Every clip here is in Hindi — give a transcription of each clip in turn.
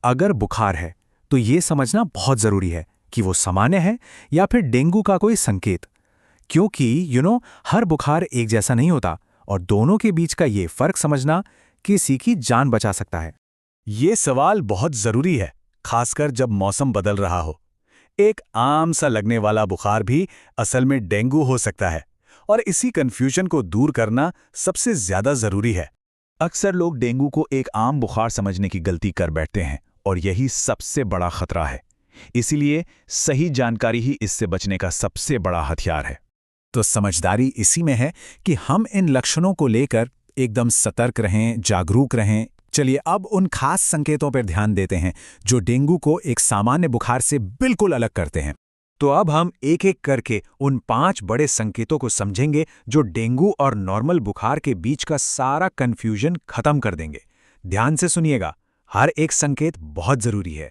अगर बुखार है तो ये समझना बहुत जरूरी है कि वो सामान्य है या फिर डेंगू का कोई संकेत। क्योंकि हर बुखार एक जैसा नहीं होता और दोनों के बीच का ये फर्क समझना किसी की जान बचा सकता है। ये सवाल बहुत जरूरी है, खासकर जब मौसम बदल रहा हो। एक आम सा लगने वाला बुखार भी असल में डेंगू हो सकता है, और इसी कंफ्यूजन को दूर करना सबसे ज्यादा जरूरी है। अक्सर लोग डेंगू को एक आम बुखार समझने की गलती कर बैठते हैं, और यही सबसे बड़ा खतरा है। इसीलिए सही जानकारी ही इससे बचने का सबसे बड़ा हथियार है। तो समझदारी इसी में है कि हम इन लक्षणों को लेकर एकदम सतर्क रहें, जागरूक रहें। चलिए अब उन खास संकेतों पर ध्यान देते हैं जो डेंगू को एक सामान्य बुखार से बिल्कुल अलग करते हैं। तो अब हम एक एक करके उन 5 बड़े संकेतों को समझेंगे जो डेंगू और नॉर्मल बुखार के बीच का सारा कन्फ्यूजन खत्म कर देंगे। ध्यान से सुनिएगा, हर एक संकेत बहुत जरूरी है।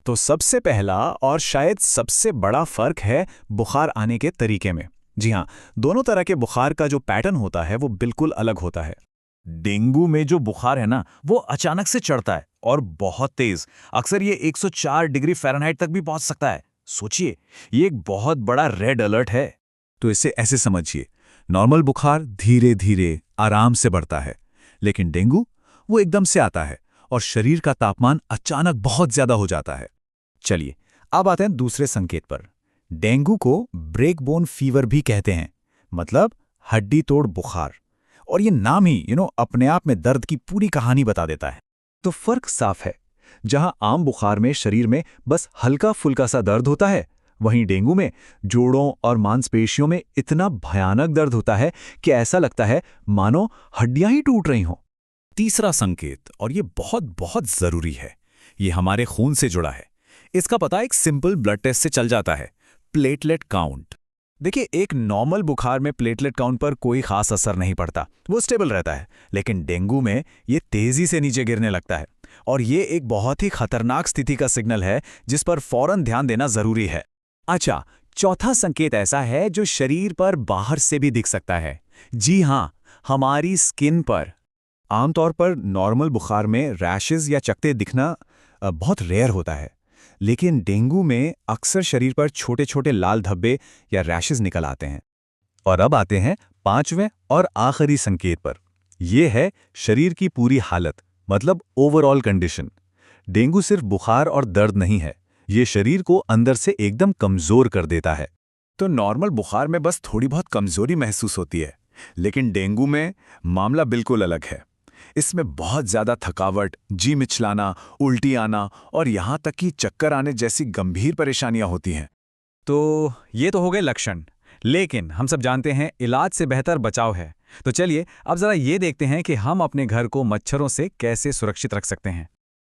तो सबसे पहला और शायद सबसे बड़ा फर्क है बुखार आने के तरीके में। जी हाँ, दोनों तरह के बुखार का जो पैटर्न होता है वो बिल्कुल अलग होता है। डेंगू में जो बुखार है ना, वो अचानक से चढ़ता है और बहुत तेज, अक्सर ये 104 डिग्री फ़ारेनहाइट तक भी पहुंच सकता है। सोचिए, ये एक बहुत बड़ा रेड अलर्ट है। तो इसे ऐसे समझिए, नॉर्मल बुखार धीरे धीरे आराम से बढ़ता है, लेकिन डेंगू वो एकदम से आता है और शरीर का तापमान अचानक बहुत ज्यादा हो जाता है। चलिए अब आते हैं दूसरे संकेत पर। डेंगू को ब्रेक बोन फीवर भी कहते हैं, मतलब हड्डी तोड़ बुखार। और ये नाम ही अपने आप में दर्द की पूरी कहानी बता देता है। तो फर्क साफ है, जहां आम बुखार में शरीर में बस हल्का फुल्का सा दर्द होता है, वहीं डेंगू में जोड़ों और मांसपेशियों में इतना भयानक दर्द होता है कि ऐसा लगता है मानो हड्डियां ही टूट रही हों। तीसरा संकेत, और ये बहुत बहुत जरूरी है, ये हमारे खून से जुड़ा है। इसका पता एक सिंपल ब्लड टेस्ट से चल जाता है, प्लेटलेट काउंट। देखिए, एक नॉर्मल बुखार में प्लेटलेट काउंट पर कोई खास असर नहीं पड़ता, वो स्टेबल रहता है। लेकिन डेंगू में ये तेजी से नीचे गिरने लगता है, और ये एक बहुत ही खतरनाक स्थिति का सिग्नल है जिस पर फौरन ध्यान देना जरूरी है। अच्छा, चौथा संकेत ऐसा है जो शरीर पर बाहर से भी दिख सकता है। जी हाँ, हमारी स्किन पर। आमतौर पर नॉर्मल बुखार में रैशेज या चकत्ते दिखना बहुत रेयर होता है, लेकिन डेंगू में अक्सर शरीर पर छोटे छोटे लाल धब्बे या रैशेज निकल आते हैं। और अब आते हैं 5वें और आखिरी संकेत पर। यह है शरीर की पूरी हालत, मतलब ओवरऑल कंडीशन। डेंगू सिर्फ बुखार और दर्द नहीं है, ये शरीर को अंदर से एकदम कमजोर कर देता है। तो नॉर्मल बुखार में बस थोड़ी बहुत कमजोरी महसूस होती है, लेकिन डेंगू में मामला बिल्कुल अलग है। इसमें बहुत ज्यादा थकावट, जी मिचलाना, उल्टी आना और यहां तक कि चक्कर आने जैसी गंभीर परेशानियां होती हैं। तो ये तो हो गए लक्षण, लेकिन हम सब जानते हैं इलाज से बेहतर बचाव है। तो चलिए अब जरा ये देखते हैं कि हम अपने घर को मच्छरों से कैसे सुरक्षित रख सकते हैं।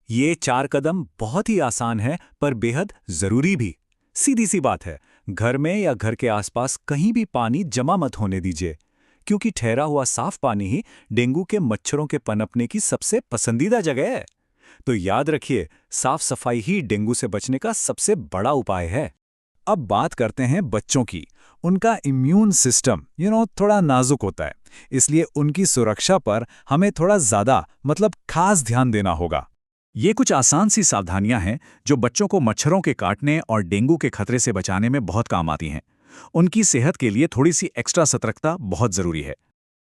ये 4 कदम बहुत ही आसान है पर बेहद जरूरी भी। सीधी सी बात है, घर में या घर के आसपास कहीं भी पानी जमा मत होने दीजिए, क्योंकि ठहरा हुआ साफ पानी ही डेंगू के मच्छरों के पनपने की सबसे पसंदीदा जगह है। तो याद रखिए, साफ सफाई ही डेंगू से बचने का सबसे बड़ा उपाय है। अब बात करते हैं बच्चों की। उनका इम्यून सिस्टम थोड़ा नाजुक होता है, इसलिए उनकी सुरक्षा पर हमें थोड़ा ज्यादा मतलब खास ध्यान देना होगा। ये कुछ आसान सी सावधानियां हैं जो बच्चों को मच्छरों के काटने और डेंगू के खतरे से बचाने में बहुत काम आती हैं। उनकी सेहत के लिए थोड़ी सी एक्स्ट्रा सतर्कता बहुत जरूरी है।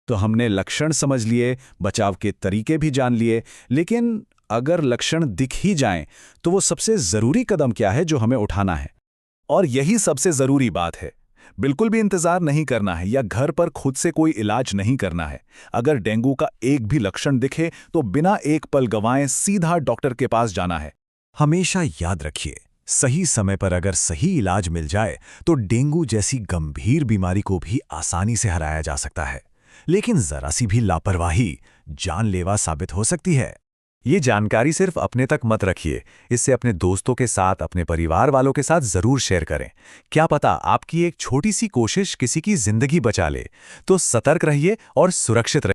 तो हमने लक्षण समझ लिए, बचाव के तरीके भी जान लिए, लेकिन अगर लक्षण दिख ही जाएं, तो वो सबसे जरूरी कदम क्या है जो हमें उठाना है? और यही सबसे जरूरी बात है, बिल्कुल भी इंतजार नहीं करना है या घर पर खुद से कोई इलाज नहीं करना है। अगर डेंगू का एक भी लक्षण दिखे तो बिना एक पल गंवाए सीधा डॉक्टर के पास जाना है। हमेशा याद रखिए, सही समय पर अगर सही इलाज मिल जाए तो डेंगू जैसी गंभीर बीमारी को भी आसानी से हराया जा सकता है, लेकिन जरा सी भी लापरवाही जानलेवा साबित हो सकती है। ये जानकारी सिर्फ अपने तक मत रखिए, इससे अपने दोस्तों के साथ, अपने परिवार वालों के साथ जरूर शेयर करें। क्या पता आपकी एक छोटी सी कोशिश किसी की जिंदगी बचा ले। तो सतर्क रहिए और सुरक्षित रहिए।